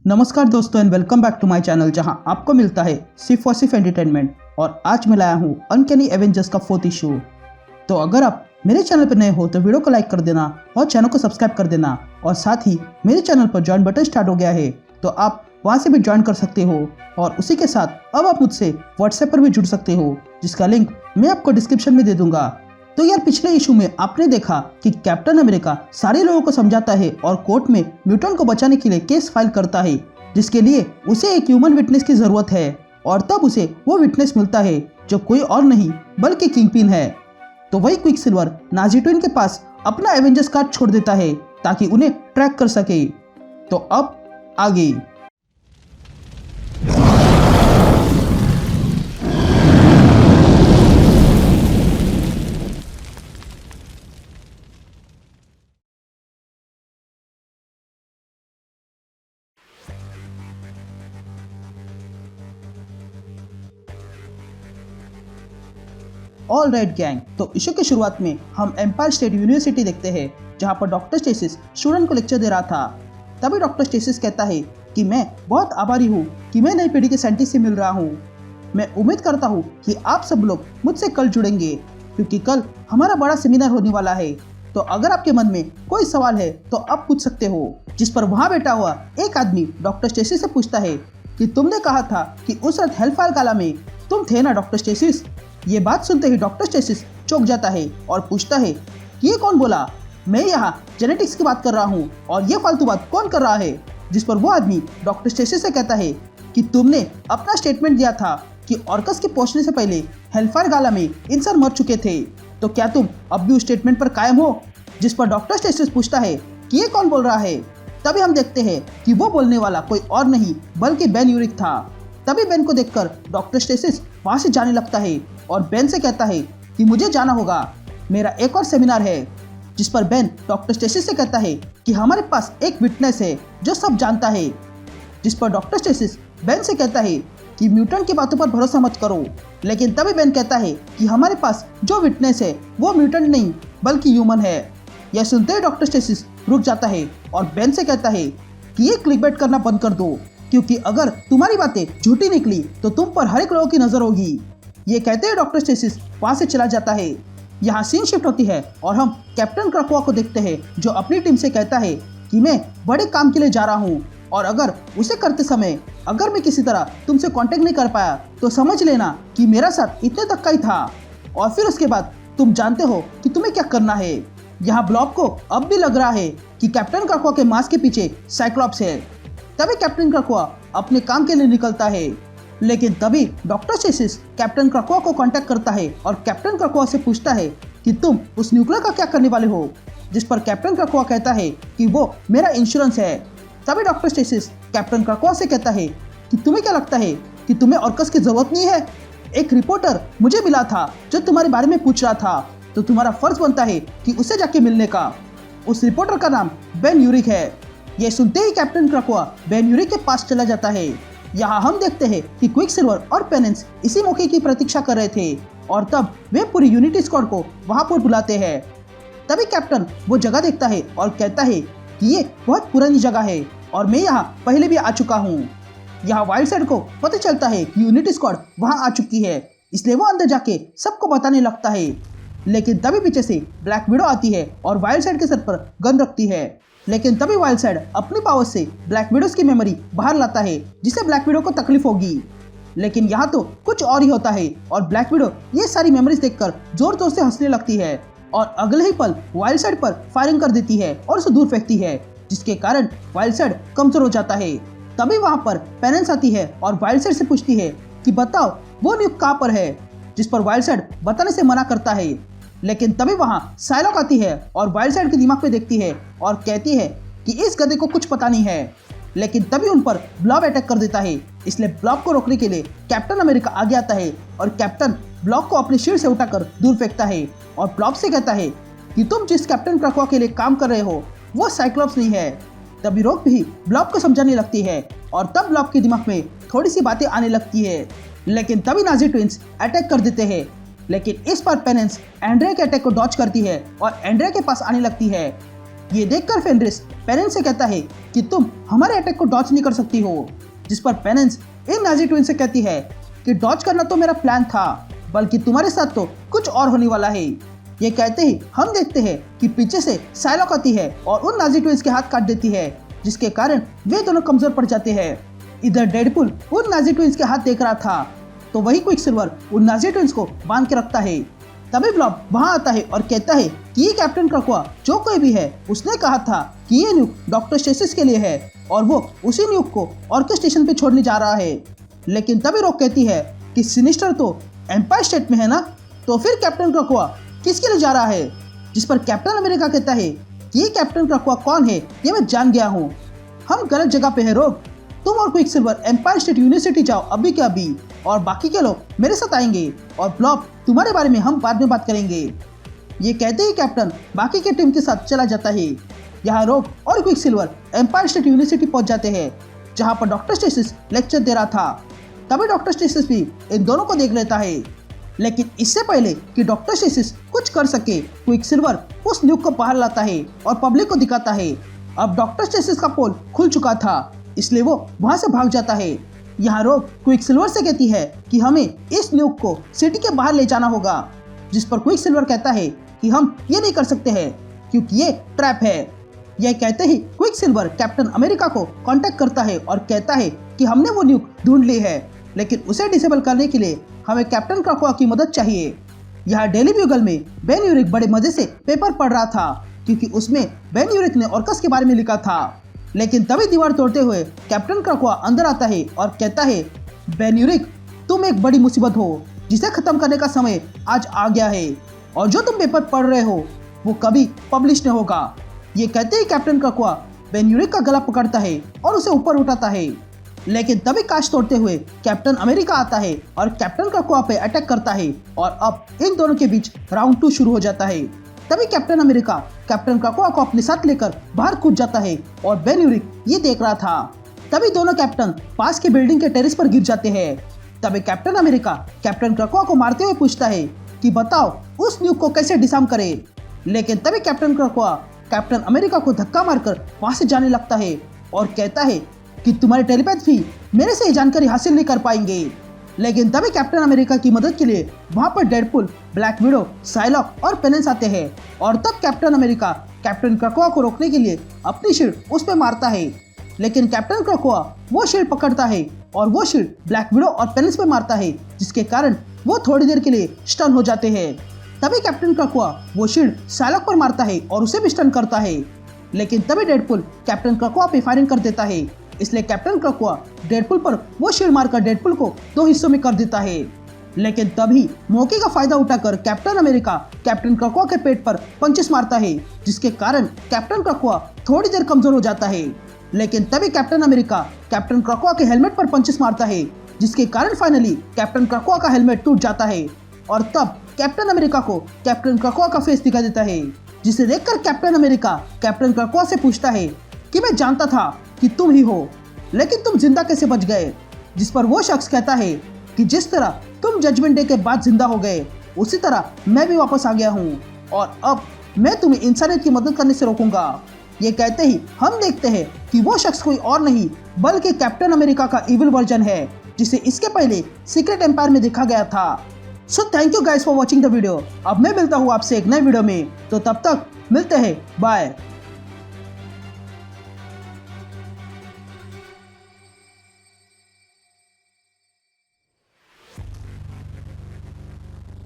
नमस्कार दोस्तों and welcome back to my channel जहां आपको मिलता है सिर्फ और सिर्फ एंटरटेनमेंट। और आज मैं लाया हूं अनकैनी एवेंजर्स का 4th इशू। तो अगर आप मेरे चैनल पर नए हो तो वीडियो को लाइक कर देना और चैनल को सब्सक्राइब कर देना। और साथ ही मेरे चैनल पर ज्वाइन बटन स्टार्ट हो गया है तो आप वहां से भी ज्वाइन कर सकते हो। और उसी के साथ अब आप मुझसे व्हाट्सएप पर भी जुड़ सकते हो जिसका लिंक मैं आपको डिस्क्रिप्शन में दे दूंगा। तो यार पिछले इशू में आपने देखा कि कैप्टन अमेरिका सारे लोगों को समझाता है और कोर्ट में म्यूटेंट को बचाने के लिए केस फाइल करता है, जिसके लिए उसे एक ह्यूमन विटनेस की जरूरत है। और तब उसे वो विटनेस मिलता है जो कोई और नहीं बल्कि किंगपिन है। तो वही क्विक सिल्वर नाजी ट्विन के पास अपना एवेंजर्स कार्ड छोड़ देता है ताकि उन्हें ट्रैक कर सके। तो अब आगे ऑल राइट गैंग। तो इशू की शुरुआत में हम एम्पायर स्टेट यूनिवर्सिटी देखते हैं जहां पर डॉक्टर स्टेसिस स्टूडेंट को लेक्चर दे रहा था। तभी डॉक्टर स्टेसिस कहता है कि मैं बहुत आभारी हूँ कि मैं नई पीढ़ी के साइंटिस्ट से मिल रहा हूँ। मैं उम्मीद करता हूँ कि आप सब लोग मुझसे कल जुड़ेंगे क्योंकि कल हमारा बड़ा सेमिनार होने वाला है। तो अगर आपके मन में कोई सवाल है तो आप पूछ सकते हो। जिस पर वहाँ बैठा हुआ एक आदमी डॉक्टर स्टेसिस से पूछता है कि तुमने कहा था कि उस रात हेलफायर गाला में तुम थे ना डॉक्टर स्टेसिस। ये बात सुनते ही डॉक्टर स्टेसिस चौंक जाता है और पूछता है कि ये कौन बोला, मैं यहाँ जेनेटिक्स की बात कर रहा हूँ और ये फालतू बात कौन कर रहा है। जिस पर वो आदमी डॉक्टर स्टेसिस से कहता है कि तुमने अपना स्टेटमेंट दिया था कि ऑर्कस के पहुंचने से पहले हेलफायर गाला में इंसान मर चुके थे, तो क्या तुम अब भी उस स्टेटमेंट पर कायम हो। जिस पर डॉक्टर स्टेसिस पूछता है कि ये कौन बोल रहा है। तभी हम देखते हैं कि वो बोलने वाला कोई और नहीं बल्कि बेन यूरिक था। तभी बेन को देखकर डॉक्टर स्टेसिस वहां से जाने लगता है और बेन से कहता है कि मुझे जाना होगा, मेरा एक और सेमिनार है। जिस पर बेन डॉक्टर स्टेसिस से कहता है कि हमारे पास एक विटनेस है जो सब जानता है। जिस पर डॉक्टर स्टेसिस बेन से कहता है कि म्यूटेंट की बातों पर भरोसा मत करो। लेकिन तभी बेन कहता है कि हमारे पास जो विटनेस है वो म्यूटेंट नहीं बल्कि ह्यूमन है। यह सुनते ही डॉक्टर स्टेसिस रुक जाता है और बेन से कहता है कि ये क्लिकबेट करना बंद कर दो, क्योंकि अगर तुम्हारी बातें झूठी निकली तो तुम पर हर एक लोगों की नजर होगी। ये कहते हुए डॉक्टर स्टेसिस वहां से चला जाता है। यहाँ सीन शिफ्ट होती है और हम कैप्टन क्रकोआ को देखते हैं जो अपनी टीम से कहता है कि मैं बड़े काम के लिए जा रहा हूँ और अगर उसे करते समय अगर मैं किसी तरह तुमसे कांटेक्ट नहीं कर पाया तो समझ लेना कि मेरा साथ इतने तक का ही था। और फिर उसके बाद तुम जानते हो कि तुम्हें क्या करना है। यहाँ ब्लॉब को अब भी लग रहा है कि कैप्टन क्रकोआ के मास्क के पीछे साइक्लॉप्स है। तभी कैप्टन क्रकोआ अपने काम के लिए निकलता है। लेकिन तभी डॉक्टर स्टेसिस कैप्टन क्रकोआ को कांटेक्ट करता है और कैप्टन क्रकोआ से पूछता है कि तुम उस न्यूक्लियर का क्या करने वाले हो। जिस पर कैप्टन क्रकोआ कहता है कि वो मेरा इंश्योरेंस है। तभी डॉक्टर स्टेसिस कैप्टन क्रकोआ से कहता है कि तुम्हें क्या लगता है कि तुम्हें ऑर्कस की जरूरत नहीं है। एक रिपोर्टर मुझे मिला था जो तुम्हारे बारे में पूछ रहा था, तो तुम्हारा फर्ज बनता है कि उसे जाके मिलने का। उस रिपोर्टर का नाम बेन यूरिक है। यह सुनते ही कैप्टन क्रकोआ बेन यूरिक के पास चला जाता है। यहाँ हम देखते हैं कि क्विक सिल्वर और पेनेंस इसी मौके की प्रतीक्षा कर रहे थे और तब वे पूरी यूनिटी स्क्वाड को वहां पर बुलाते हैं। तभी कैप्टन वो जगह देखता है और कहता है कि ये बहुत पुरानी जगह है और मैं यहाँ पहले भी आ चुका हूँ। यहाँ वाइल्ड साइड को पता चलता है कि यूनिटी स्क्वाड वहां आ चुकी है, इसलिए वो अंदर जाके सबको बताने लगता है। लेकिन तभी पीछे से ब्लैक विडो आती है और वाइल्ड साइड के सर पर गन रखती है। लेकिन तभी वाइल्ड साइड अपनी पावर से ब्लैक विडोज की मेमोरी बाहर लाता है जिससे ब्लैक विडो को तकलीफ होगी। लेकिन यहाँ तो कुछ और ही होता है और ब्लैक विडो ये सारी मेमोरीज देखकर जोर जोर से हंसने लगती है और अगले ही पल वाइल्ड साइड पर फायरिंग कर देती है और उसे दूर फेंकती है, जिसके कारण वाइल्ड साइड कमजोर हो जाता है। तभी वहाँ पर पेनेंस आती है और वाइल्ड साइड से पूछती है कि बताओ वो न्यूक कहाँ पर है। जिस पर वाइल्ड साइड बताने से मना करता है। लेकिन तभी वहां साइलॉक आती है और वाइल्ड साइड के दिमाग पे देखती है और कहती है कि इस गधे को कुछ पता नहीं है। लेकिन तभी उन पर ब्लॉब अटैक कर देता है, इसलिए ब्लॉब को रोकने के लिए कैप्टन अमेरिका आगे आता है और कैप्टन ब्लॉब को अपनी शील्ड से उठाकर दूर फेंकता है और ब्लॉब से कहता है कि तुम जिस कैप्टन क्रकोआ के लिए काम कर रहे हो वो साइक्लॉप्स नहीं है। तभी रोक भी ब्लॉब को समझाने लगती है और तब ब्लॉब के दिमाग में थोड़ी सी बातें आने लगती है। लेकिन तभी नाजी ट्विंस अटैक कर देते हैं। लेकिन इस बार पेनेंस एंड्रिया के अटैक को डॉच करती है और एंड्रिया के पास आने लगती है। ये देखकर फेनरिस पेनेंस से कहता है कि तुम हमारे अटैक को डॉज नहीं कर सकती हो, जिस पर पेनेंस इन नाजी ट्विन से कहती है कि डॉज करना तो मेरा प्लान था, बल्कि तुम्हारे साथ तो कुछ और होने वाला है। ये कहते ही हम देखते हैं कि पीछे से साइलॉक आती है और उन नाजी ट्विंस के हाथ काट देती है, जिसके कारण वे दोनों कमजोर पड़ जाते हैं। इधर डेडपुल उन नाजी ट्विंस के हाथ देख रहा था, तो वही क्विकसिल्वर उन नाजी ट्विंस को बांध के रखता है। तभी ब्लॉब वहां आता है और कहता है कि ये कैप्टन क्रकोआ जो कोई भी है उसने कहा था कि ये न्यूक डॉक्टर स्टेसिस के लिए है और वो उसी न्यूक को ऑर्केस्ट्रेशन पे छोड़ने जा रहा है। लेकिन तभी रॉक कहती है कि सिनिस्टर तो एम्पायर स्टेट में है ना, तो फिर कैप्टन क्रकोआ किसके लिए जा रहा है, जिस पर कैप्टन अमेरिका कहता है कि ये कैप्टन क्रकोआ कौन है ये मैं जान गया हूँ, हम गलत जगह पे है रोग, तुम और क्विकसिल्वर एम्पायर स्टेट यूनिवर्सिटी जाओ अभी के अभी, और बाकी के लोग मेरे साथ आएंगे और ब्लॉब तुम्हारे बारे में हम बाद में बात करेंगे। ये कहते ही कैप्टन बाकी के टीम के साथ चला जाता है। यहाँ रोग और क्विकसिल्वर एम्पायर स्टेट यूनिवर्सिटी पहुंच जाते हैं, जहाँ पर डॉक्टर स्टेसिस लेक्चर दे रहा था। तभी डॉक्टर स्टेसिस भी इन दोनों को देख लेता है, लेकिन इससे पहले कि डॉक्टर स्टेसिस कुछ कर सके, क्विकसिल्वर उस न्यूक को बाहर लाता है और पब्लिक को दिखाता है। अब डॉक्टर स्टेसिस का पोल खुल चुका था, इसलिए वो वहां से भाग जाता है। यहाँ रोग क्विकसिल्वर से कहती है कि हमें इस न्यूक को सिटी के बाहर ले जाना होगा, जिस पर क्विकसिल्वर कहता है कि हम ये नहीं कर सकते हैं क्योंकि ये ट्रैप है। यह कहते ही क्विकसिल्वर कैप्टन अमेरिका को कांटेक्ट करता है और कहता है कि हमने वो न्यूक ढूंढ ली है, लेकिन उसे डिसेबल करने के लिए हमें कैप्टन क्रकोआ की मदद चाहिए। यहाँ डेली ब्यूगल में बेन यूरिक बड़े मजे से पेपर पढ़ रहा था, क्योंकि उसमें बेन यूरिक ने ऑर्कस के बारे में लिखा था। लेकिन तभी दीवार तोड़ते हुए कैप्टन क्रकोआ अंदर आता है और कहता है, बेन यूरिक तुम एक बड़ी मुसीबत हो, जिसे खत्म करने का समय आज आ गया है, और जो तुम पेपर पढ़ रहे हो वो कभी पब्लिश नहीं होगा। ये कहते ही कैप्टन क्रकोआ बेन यूरिक का गला पकड़ता है और उसे ऊपर उठाता है। लेकिन तभी कांच तोड़ते हुए कैप्टन अमेरिका आता है और कैप्टन क्रकोआ पे अटैक करता है, और अब इन दोनों के बीच राउंड 2 शुरू हो जाता है। तभी कैप्टन अमेरिका कैप्टन क्रकोआ को अपने साथ लेकर बाहर कूद जाता है और बेन यूरिक ये देख रहा था। तभी दोनों कैप्टन पास के बिल्डिंग के टेरेस पर गिर जाते हैं। तभी कैप्टन अमेरिका कैप्टन क्रकोआ को मारते हुए पूछता है कि बताओ उस न्यूक को कैसे डिसआर्म करे। लेकिन तभी कैप्टन क्रकोआ कैप्टन अमेरिका को धक्का मारकर वहां से जाने लगता है और कहता है कि तुम्हारे टेलीपैथ भी मेरे से ये जानकारी हासिल नहीं कर पाएंगे। लेकिन तभी कैप्टन अमेरिका की मदद के लिए वहां पर डेडपुल, ब्लैक विडो, साइलॉक और पेनेंस आते हैं, और तब कैप्टन अमेरिका कैप्टन क्रकोआ को रोकने के लिए अपनी शील्ड उस पर मारता है। लेकिन कैप्टन क्रकोआ वो शील्ड पकड़ता है और वो शील्ड ब्लैक विडो और पेनेंस पे मारता है, जिसके कारण वो थोड़ी देर के लिए स्टन हो जाते हैं। तभी कैप्टन क्रकोआ वो शील्ड साइलॉक पर मारता है और उसे भी स्टन करता है। लेकिन तभी डेडपुल कैप्टन क्रकोआ पे फायरिंग कर देता है, इसलिए कैप्टन क्रकोआ डेडपुल पर वो शील्ड मारकर डेडपुल को 2 हिस्सों में कर देता है। लेकिन तभी मौके का फायदा उठाकर कैप्टन अमेरिका कैप्टन क्रकोआ के पेट पर पंचेस मारता है, जिसके कारण कैप्टन क्रकोआ थोड़ी देर कमजोर हो जाता है। लेकिन तभी कैप्टन अमेरिका कैप्टन क्रकोआ के हेलमेट पर पंचेस मारता है, जिसके कारण फाइनली कैप्टन क्रकोआ का हेलमेट टूट जाता है, और तब कैप्टन अमेरिका को कैप्टन क्रकोआ का फेस दिखा देता है, जिसे देखकर कैप्टन अमेरिका कैप्टन क्रकोआ से पूछता है कि मैं जानता था कि तुम ही हो, लेकिन तुम जिंदा कैसे बच गए। जिस पर वो शख्स कहता है कि जिस तरह तुम जजमेंट डे के बाद जिंदा हो गए, उसी तरह मैं भी वापस आ गया हूँ, और अब मैं तुम्हें इंसानियत की मदद करने से रोकूंगा। ये कहते ही हम देखते हैं कि वो शख्स कोई और नहीं बल्कि कैप्टन अमेरिका का इविल वर्जन है, जिसे इसके पहले सीक्रेट एम्पायर में देखा गया था। So thank you guys for watching the video. अब मैं मिलता हूँ आपसे एक नए वीडियो में, तो तब तक मिलते हैं, बाय।